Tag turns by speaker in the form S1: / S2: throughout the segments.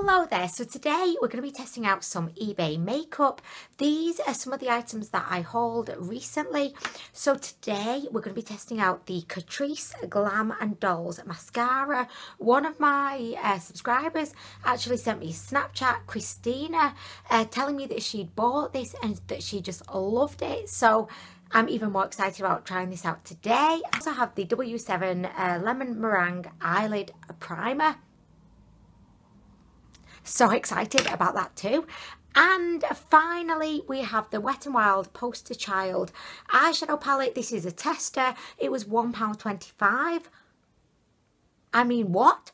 S1: Hello there, so today we're going to be testing out some eBay makeup. These are some of the items that I hauled recently. So today we're going to be testing out the Catrice Glam and Dolls Mascara. One of my subscribers actually sent me a Snapchat, Christina, telling me that she'd bought this and that she just loved it. So I'm even more excited about trying this out today. I also have the W7 Lemon Meringue Eyelid Primer. So excited about that too. And finally we have the Wet n Wild Poster Child eyeshadow palette. This is a tester. It was £1.25. I mean, what?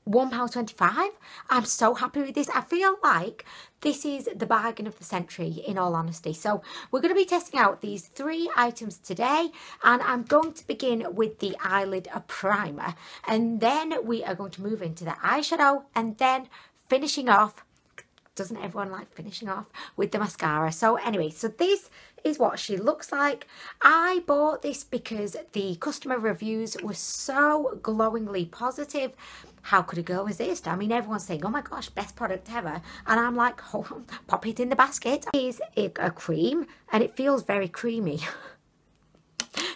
S1: £1.25? I'm so happy with this. I feel like this is the bargain of the century, in all honesty. So we're going to be testing out these three items today, and I'm going to begin with the eyelid primer, and then we are going to move into the eyeshadow, and then finishing off, doesn't everyone like finishing off with the mascara? So anyway, so this is what she looks like. I bought this because the customer reviews were so glowingly positive. How could a girl resist? I mean, everyone's saying, oh my gosh, best product ever. And I'm like, oh, pop it in the basket. It is a cream, and it feels very creamy.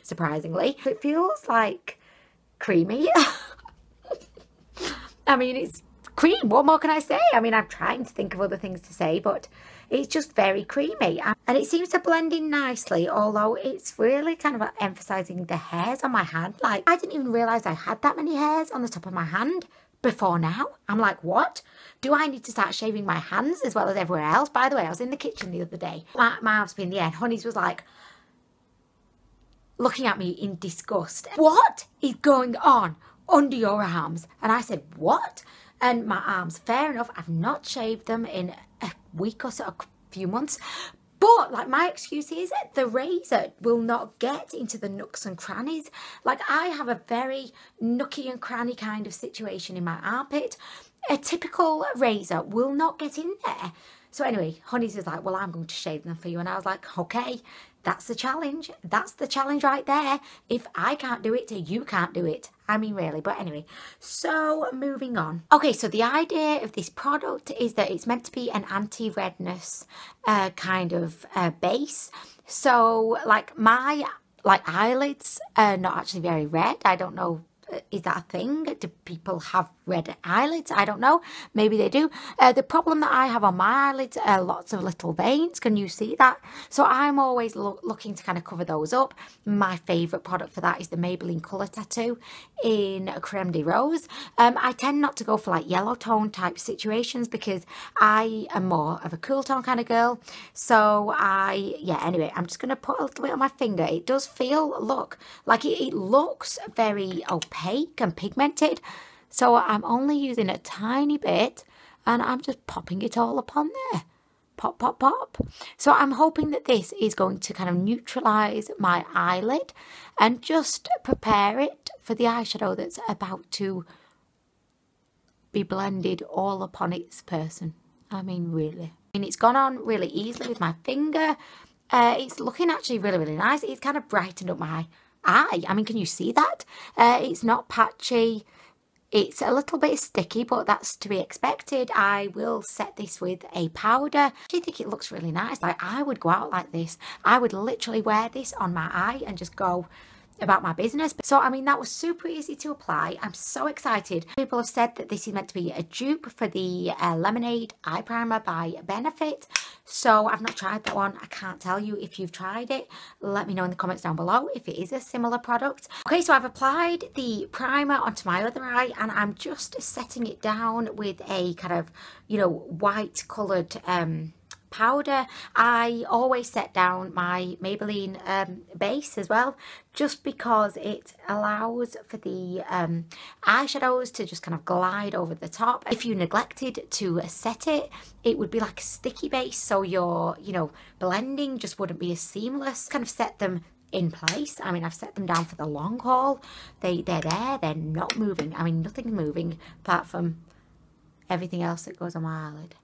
S1: Surprisingly, it feels like creamy. I mean, it's cream. What more can I say? I mean, I'm trying to think of other things to say, but it's just very creamy, and it seems to blend in nicely, although it's really kind of emphasizing the hairs on my hand. Like, I didn't even realize I had that many hairs on the top of my hand before now. I'm like, what? Do I need to start shaving my hands as well as everywhere else? By the way, I was in the kitchen the other day. My arms being in the air, and Honeys was like looking at me in disgust. What is going on under your arms? And I said, what? And my arms, fair enough, I've not shaved them in a week or so, a few months. But, like, my excuse is the razor will not get into the nooks and crannies. Like, I have a very nooky and cranny kind of situation in my armpit. A typical razor will not get in there. So anyway, Honeys was like, well, I'm going to shave them for you. And I was like, okay, that's the challenge. That's the challenge right there. If I can't do it, you can't do it. I mean, really. But anyway, so moving on. Okay, so the idea of this product is that it's meant to be an anti-redness kind of base. So, like, my eyelids are not actually very red. I don't know. Is that a thing? Do people have red eyelids? I don't know. Maybe they do. The problem that I have on my eyelids are lots of little veins. Can you see that? So I'm always looking to kind of cover those up. My favourite product for that is the Maybelline Colour Tattoo in Creme de Rose. I tend not to go for like yellow tone type situations because I am more of a cool tone kind of girl. So anyway, I'm just going to put a little bit on my finger. It does feel, look, like it looks very opaque and pigmented. So I'm only using a tiny bit, and I'm just popping it all upon there. Pop, pop, pop. So I'm hoping that this is going to kind of neutralise my eyelid and just prepare it for the eyeshadow that's about to be blended all upon its person. I mean, really. I mean, it's gone on really easily with my finger. It's looking actually really, really nice. It's kind of brightened up my eye. I mean, can you see that? It's not patchy. It's a little bit sticky, but that's to be expected. I will set this with a powder. I actually think it looks really nice. Like, I would go out like this. I would literally wear this on my eye and just go about my business. So, I mean, that was super easy to apply. I'm so excited. People have said that this is meant to be a dupe for the Lemonade Eye Primer by Benefit. So I've not tried that one. I can't tell you if you've tried it. Let me know in the comments down below if it is a similar product. Okay, so I've applied the primer onto my other eye, and I'm just setting it down with a kind of, you know, white coloured powder. I always set down my Maybelline base as well, just because it allows for the eyeshadows to just kind of glide over the top. If you neglected to set it, it would be like a sticky base, so your, you know, blending just wouldn't be as seamless. Kind of set them in place. I mean, I've set them down for the long haul. They're there, they're not moving. I mean, nothing's moving apart from everything else that goes on my eyelid.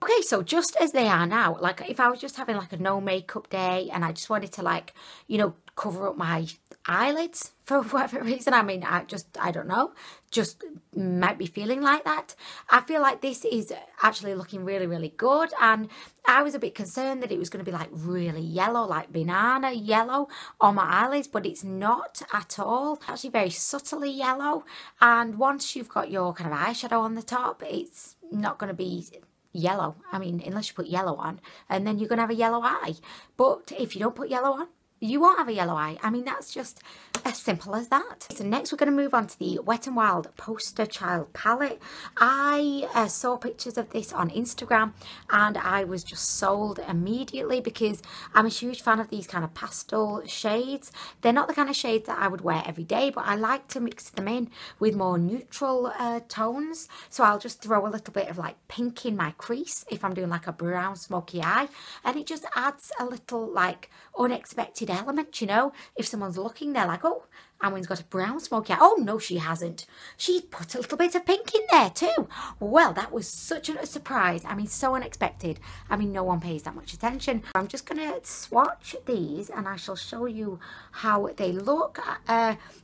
S1: Okay, so just as they are now, like if I was just having like a no makeup day and I just wanted to like, you know, cover up my eyelids for whatever reason, I mean, I don't know, just might be feeling like that. I feel like this is actually looking really, really good. And I was a bit concerned that it was going to be like really yellow, like banana yellow on my eyelids, but it's not at all. Actually very subtly yellow. And once you've got your kind of eyeshadow on the top, it's not going to be yellow. I mean, unless you put yellow on, and then you're going to have a yellow eye. But if you don't put yellow on, you won't have a yellow eye. I mean, that's just as simple as that. So next we're going to move on to the Wet n Wild Poster Child palette. I saw pictures of this on Instagram and I was just sold immediately because I'm a huge fan of these kind of pastel shades. They're not the kind of shades that I would wear every day, but I like to mix them in with more neutral tones. So I'll just throw a little bit of like pink in my crease if I'm doing like a brown smoky eye, and it just adds a little like unexpected element, you know. If someone's looking, they're like, oh, Anwen's got a brown smoky eye. Oh no, she hasn't. She's put a little bit of pink in there too. Well, that was such a surprise. I mean, so unexpected. I mean, no one pays that much attention. I'm just gonna swatch these and I shall show you how they look.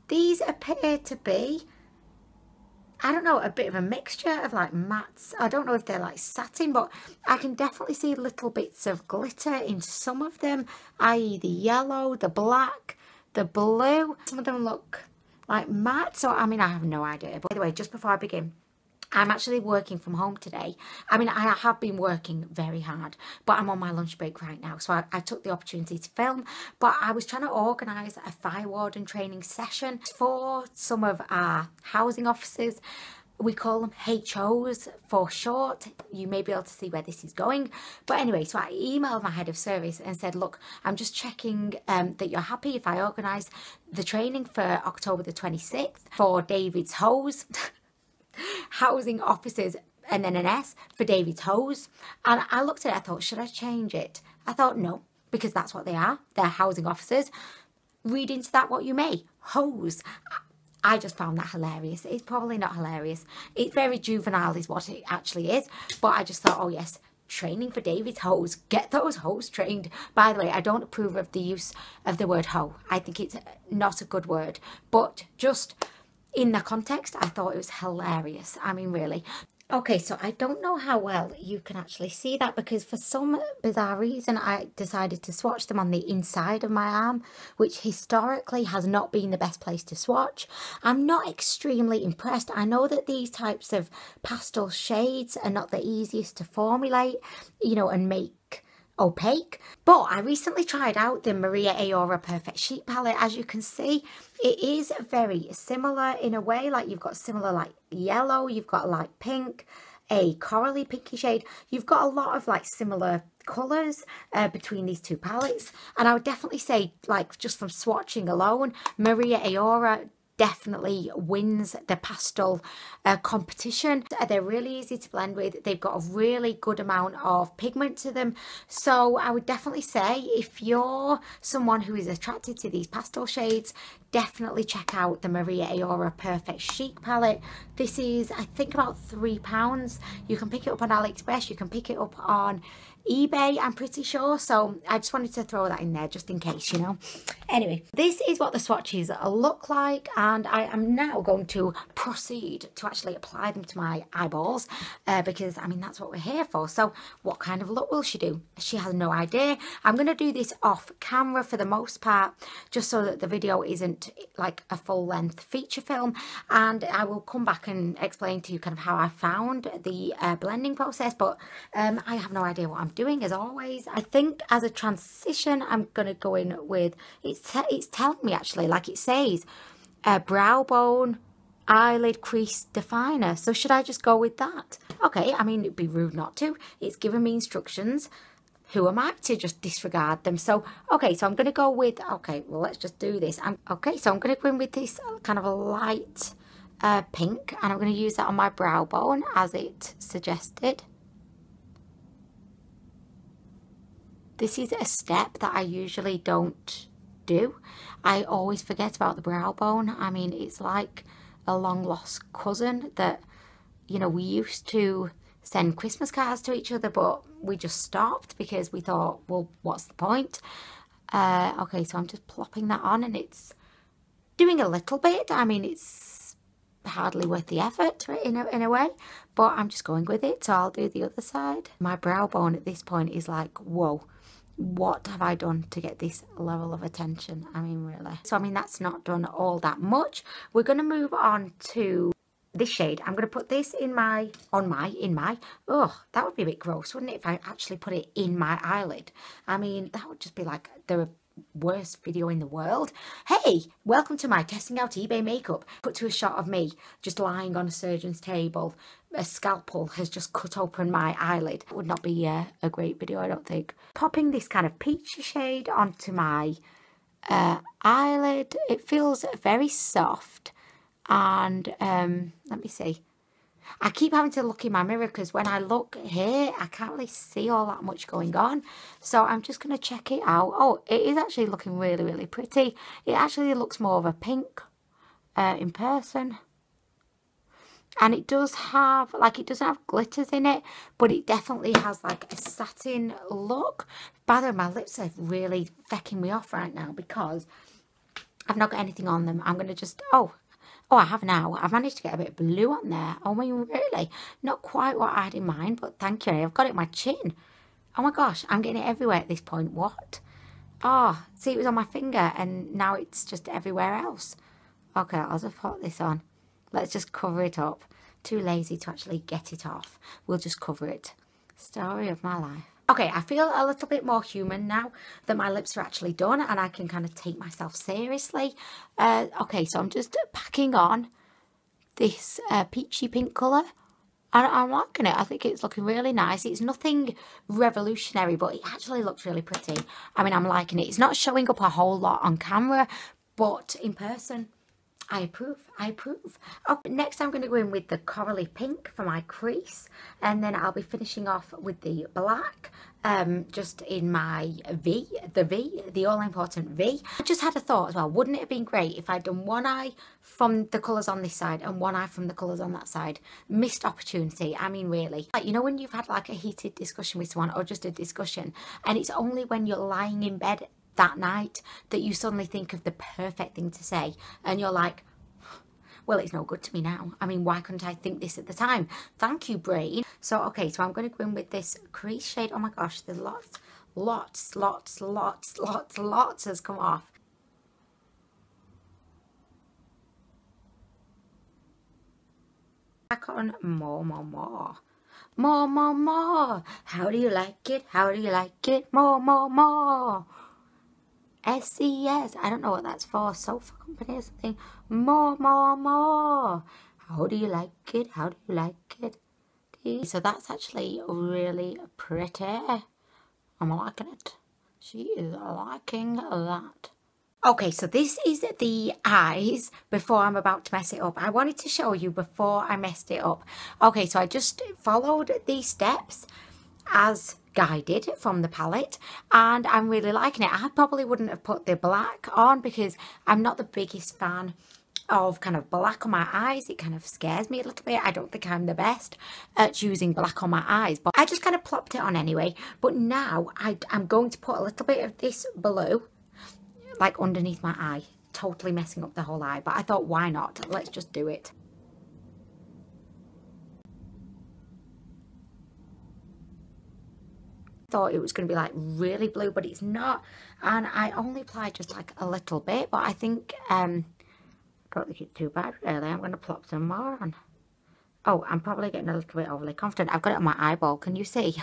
S1: These appear to be, I don't know, a bit of a mixture of like mattes. I don't know if they're like satin, but I can definitely see little bits of glitter in some of them, i.e. the yellow, the black, the blue. Some of them look like matte, so I mean, I have no idea. But by the way, just before I begin, I'm actually working from home today. I mean, I have been working very hard, but I'm on my lunch break right now. So I took the opportunity to film, but I was trying to organise a fire warden training session for some of our housing officers. We call them HOs for short. You may be able to see where this is going. But anyway, so I emailed my head of service and said, look, I'm just checking that you're happy if I organise the training for October the 26th for David's Hose. Housing officers, and then an S for David's Hose. And I looked at it, I thought, should I change it? I thought no, because that's what they are. They're housing officers. Read into that what you may. Hose. I just found that hilarious. It's probably not hilarious. It's very juvenile is what it actually is. But I just thought, oh yes, training for David's Hose. Get those hoes trained. By the way, I don't approve of the use of the word hoe. I think it's not a good word. But just in the context, I thought it was hilarious. I mean, really. Okay, so I don't know how well you can actually see that because for some bizarre reason, I decided to swatch them on the inside of my arm, which historically has not been the best place to swatch. I'm not extremely impressed. I know that these types of pastel shades are not the easiest to formulate, you know, and make opaque, but I recently tried out the Maria Aora Perfect Sheet palette. As you can see, it is very similar in a way. Like you've got similar like yellow, you've got light pink, a corally pinky shade. You've got a lot of like similar colours between these two palettes, and I would definitely say, like, just from swatching alone, Maria Aora definitely wins the pastel competition. They're really easy to blend with. They've got a really good amount of pigment to them. So I would definitely say if you're someone who is attracted to these pastel shades, definitely check out the Maria Aora Perfect Chic palette. This is, I think, about £3. You can pick it up on AliExpress. You can pick it up on eBay, I'm pretty sure. So I just wanted to throw that in there just in case, you know. Anyway, this is what the swatches look like, and I am now going to proceed to actually apply them to my eyeballs because I mean that's what we're here for. So what kind of look will she do? She has no idea. I'm going to do this off camera for the most part, just so that the video isn't like a full-length feature film, and I will come back and explain to you kind of how I found the blending process. But I have no idea what I'm doing, as always. I think as a transition I'm going to go in with, it's telling me actually, like it says, brow bone eyelid crease definer. So should I just go with that? Okay, I mean, it'd be rude not to. It's giving me instructions. Who am I to just disregard them? So okay, so I'm going to go with, okay, well, let's just do this. Okay, so I'm going to go in with this kind of a light pink, and I'm going to use that on my brow bone as it suggested. This is a step that I usually don't do. I always forget about the brow bone. I mean, it's like a long lost cousin that, you know, we used to send Christmas cards to each other, but we just stopped because we thought, well, what's the point? Okay, so I'm just plopping that on, and it's doing a little bit. I mean, it's hardly worth the effort in a way, but I'm just going with it. So I'll do the other side. My brow bone at this point is like, whoa, what have I done to get this level of attention? I mean, really. So I mean, that's not done all that much. We're going to move on to this shade. I'm going to put this in my, oh, that would be a bit gross, wouldn't it, if I actually put it in my eyelid? I mean, that would just be like the worst video in the world. Hey, welcome to my testing out eBay makeup. Put to a shot of me just lying on a surgeon's table. A scalpel has just cut open my eyelid. It would not be a great video, I don't think. Popping this kind of peachy shade onto my eyelid. It feels very soft. And let me see. I keep having to look in my mirror because when I look here, I can't really see all that much going on. So I'm just going to check it out. Oh, it is actually looking really, really pretty. It actually looks more of a pink in person. And it does have, like, it doesn't have glitters in it, but it definitely has like a satin look. By the way, my lips are really fecking me off right now because I've not got anything on them. I'm going to just, oh, I have now. I've managed to get a bit of blue on there. Oh, I mean, really? Not quite what I had in mind, but thank you. I've got it in my chin. Oh my gosh, I'm getting it everywhere at this point. What? Oh, see, it was on my finger and now it's just everywhere else. Okay, I'll just put this on. Let's just cover it up. Too lazy to actually get it off. We'll just cover it. Story of my life. Okay, I feel a little bit more human now that my lips are actually done and I can kind of take myself seriously. Okay, so I'm just packing on this peachy pink colour. And I'm liking it. I think it's looking really nice. It's nothing revolutionary, but it actually looks really pretty. I mean, I'm liking it. It's not showing up a whole lot on camera, but in person, I approve. I approve. Oh, next I'm going to go in with the corally pink for my crease, and then I'll be finishing off with the black, just in my the all-important V. I just had a thought as well. Wouldn't it have been great if I'd done one eye from the colours on this side and one eye from the colours on that side? Missed opportunity. I mean, really. Like, you know, when you've had like a heated discussion with someone, or just a discussion, and it's only when you're lying in bed that night that you suddenly think of the perfect thing to say, and you're like, well, it's no good to me now. I mean, why couldn't I think this at the time? Thank you, brain. So, okay, so I'm going to go in with this crease shade. Oh my gosh, there's lots has come off. Back on more. How do you like it? How do you like it? More. SES. I don't know what that's for. Sofa company or something. More. How do you like it? How do you like it? So that's actually really pretty. I'm liking it. She is liking that. Okay, so this is the eyes before I'm about to mess it up. I wanted to show you before I messed it up. Okay, so I just followed these steps as guided from the palette, and I'm really liking it. I probably wouldn't have put the black on because I'm not the biggest fan of kind of black on my eyes. It kind of scares me a little bit. I don't think I'm the best at using black on my eyes, but I just kind of plopped it on anyway. But now I'm going to put a little bit of this blue like underneath my eye, totally messing up the whole eye, but I thought, why not? Let's just do it. Thought it was going to be like really blue, but it's not, and I only applied just like a little bit, but I think I don't think it's too bad really. I'm going to plop some more on. Oh, I'm probably getting a little bit overly confident. I've got it on my eyeball, can you see?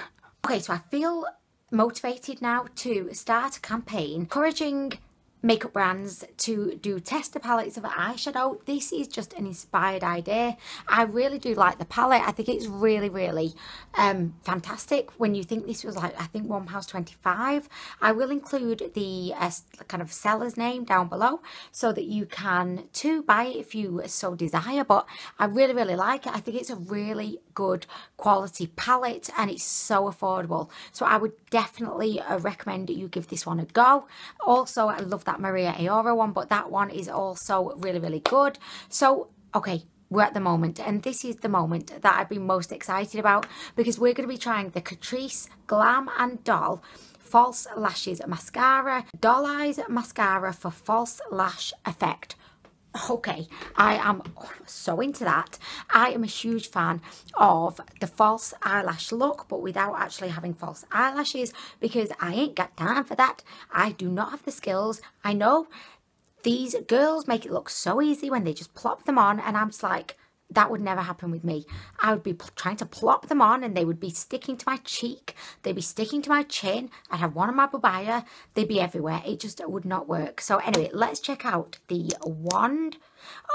S1: Okay, so I feel motivated now to start a campaign encouraging makeup brands to do tester palettes of eyeshadow. This is just an inspired idea. I really do like the palette. I think it's really fantastic. When you think this was like, I think £1.25. I will include the kind of seller's name down below so that you can too buy it if you so desire, but I really like it. I think it's a really good quality palette and it's so affordable, so I would definitely recommend that you give this one a go. Also, I love that Maria Aora one, but that one is also really good. So okay, we're at the moment, and this is the moment that I've been most excited about, because we're going to be trying the Catrice Glam and Doll False Lashes Mascara, Doll Eyes Mascara for False Lash Effect. Okay, I am so into that. I am a huge fan of the false eyelash look, but without actually having false eyelashes, because I ain't got time for that. I do not have the skills. I know these girls make it look so easy when they just plop them on, and I'm just like, that would never happen with me. I would be trying to plop them on and they would be sticking to my cheek. They'd be sticking to my chin. I'd have one on my babaya. They'd be everywhere. It just would not work. So anyway, let's check out the wand.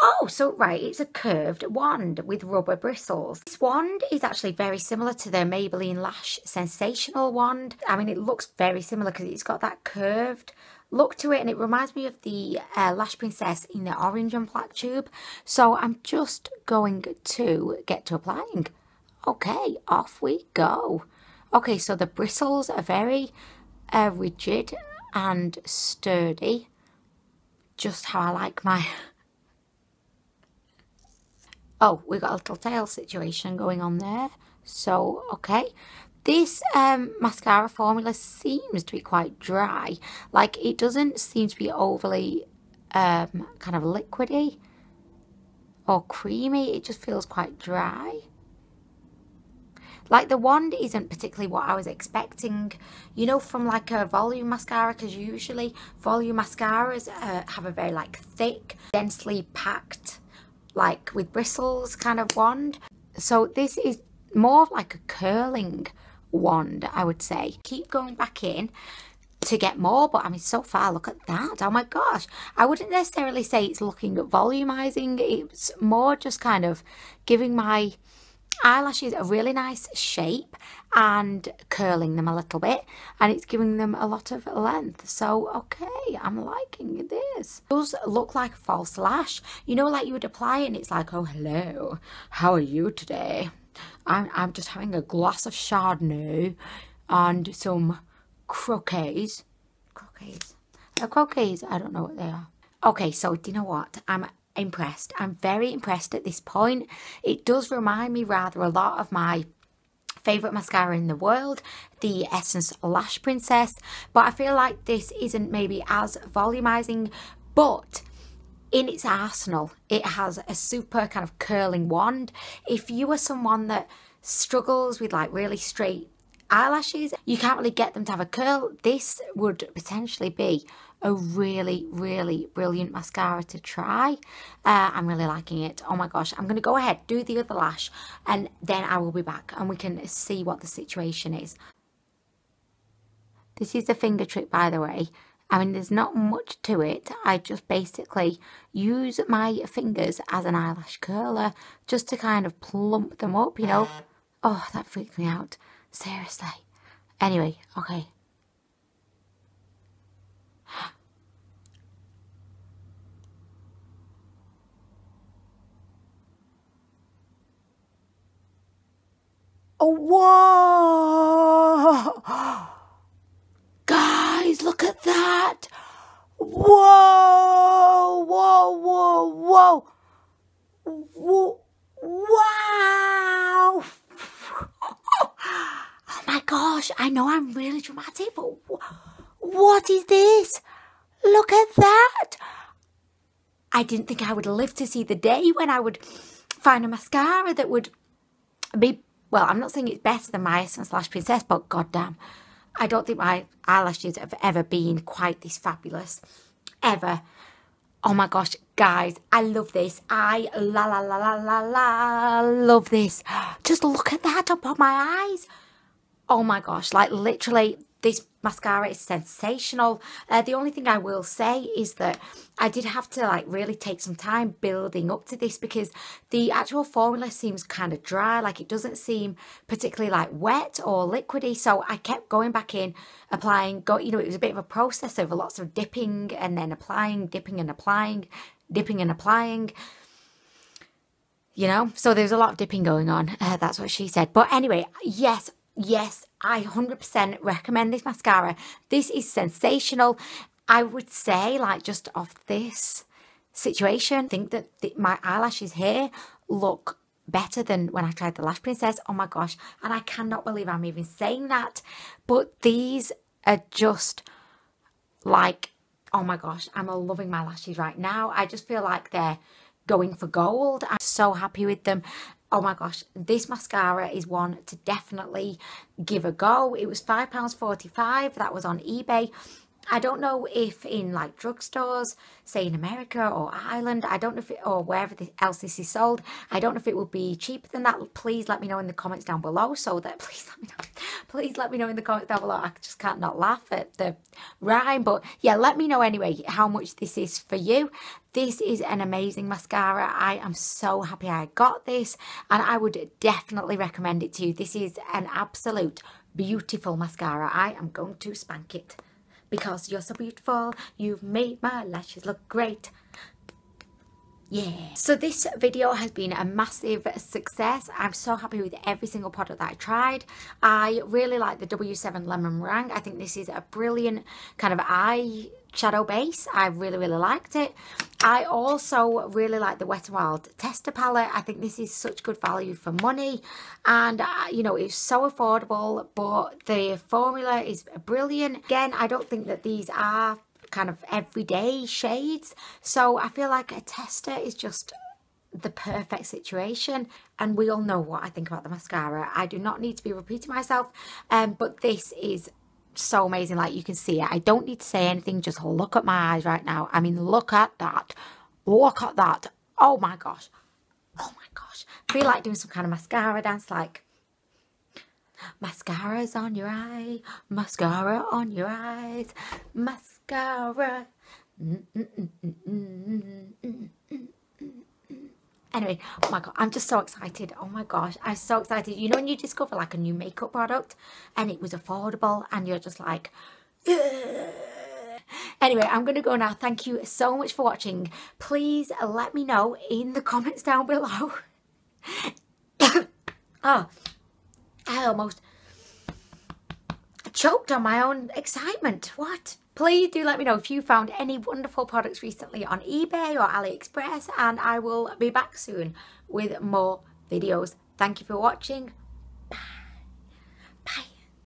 S1: Oh, so right, it's a curved wand with rubber bristles. This wand is actually very similar to the Maybelline Lash Sensational wand. I mean, it looks very similar because it's got that curved look to it, and it reminds me of the Lash Princess in the orange and black tube. So I'm just going to get to applying. Okay, off we go. Okay, so the bristles are very rigid and sturdy, just how I like my... Oh, we've got a little tail situation going on there. So, okay. This mascara formula seems to be quite dry. Like, it doesn't seem to be overly kind of liquidy or creamy. It just feels quite dry. Like, the wand isn't particularly what I was expecting, you know, from like a volume mascara, because usually volume mascaras have a very like thick, densely packed, like with bristles kind of wand. So this is more of like a curling wand, I would say. Keep going back in to get more, but I mean, so far, look at that. Oh my gosh, I wouldn't necessarily say it's looking volumizing. It's more just kind of giving my eyelashes a really nice shape and curling them a little bit, and it's giving them a lot of length. So okay, I'm liking this. It does look like a false lash, you know, like you would apply it and it's like, oh hello, how are you today? I'm just having a glass of Chardonnay and some croquets. Croquets, I don't know what they are. Okay, so do you know what? I'm impressed. I'm very impressed at this point. It does remind me rather a lot of my favourite mascara in the world, the Essence Lash Princess, but I feel like this isn't maybe as volumizing, but in its arsenal, it has a super kind of curling wand. If you are someone that struggles with like really straight eyelashes, you can't really get them to have a curl, this would potentially be a really, really brilliant mascara to try. I'm really liking it. Oh my gosh, I'm going to go ahead, do the other lash, and then I will be back and we can see what the situation is. This is a finger trick, by the way. I mean, there's not much to it. I just basically use my fingers as an eyelash curler just to kind of plump them up, you know. Oh, that freaked me out. Seriously. Anyway, okay. Oh, whoa! Guys, look at that! Whoa! Whoa, whoa, whoa! Whoa! Wow! Oh my gosh, I know I'm really dramatic, but what is this? Look at that! I didn't think I would live to see the day when I would find a mascara that would be, well, I'm not saying it's better than my Essence Lash Princess, but goddamn, I don't think my eyelashes have ever been quite this fabulous, ever. Oh my gosh, guys, I love this. I love this. Just look at that up on my eyes. Oh my gosh, like literally, this mascara is sensational. The only thing I will say is that I did have to like really take some time building up to this, because the actual formula seems kind of dry. Like, it doesn't seem particularly like wet or liquidy. So I kept going back in, applying, you know, it was a bit of a process of lots of dipping and then applying, dipping and applying, dipping and applying. You know, so there's a lot of dipping going on. That's what she said. But anyway, yes, I 100% recommend this mascara. This is sensational. I would say, like, just off this situation, I think that my eyelashes here look better than when I tried the Lash Princess. Oh my gosh, and I cannot believe I'm even saying that, but these are just like, oh my gosh, I'm loving my lashes right now. I just feel like they're going for gold. I'm so happy with them. Oh my gosh, this mascara is one to definitely give a go. It was £5.45. That was on eBay. I don't know if in like drugstores, say in America or Ireland, I don't know if it, or wherever else this is sold, I don't know if it would be cheaper than that. Please let me know in the comments down below, so that please let me know in the comments down below. I just can't not laugh at the rhyme, but yeah, let me know anyway how much this is for you. This is an amazing mascara. I am so happy I got this, and I would definitely recommend it to you. This is an absolute beautiful mascara. I am going to spank it. Because you're so beautiful, you've made my lashes look great. Yeah. So this video has been a massive success. I'm so happy with every single product that I tried. I really like the W7 Lemon Meringue. I think this is a brilliant kind of eye shadow base. I really liked it. I also really like the Wet n Wild Tester palette. I think this is such good value for money, and you know, it's so affordable, but the formula is brilliant. Again, I don't think that these are kind of everyday shades, so I feel like a tester is just the perfect situation. And we all know what I think about the mascara. I do not need to be repeating myself, but this is so amazing. Like, you can see it. I don't need to say anything, just look at my eyes right now. I mean, look at that. Look at that. Oh my gosh. Oh my gosh. I feel like doing some kind of mascara dance, like mascara's on your eye, mascara on your eyes, mascara. Anyway, oh my god, I'm just so excited. Oh my gosh, I'm so excited. You know when you discover like a new makeup product and it was affordable and you're just like, ugh. Anyway, I'm going to go now. Thank you so much for watching. Please let me know in the comments down below. Oh, I almost choked on my own excitement. What? Please do let me know if you found any wonderful products recently on eBay or AliExpress, and I will be back soon with more videos. Thank you for watching.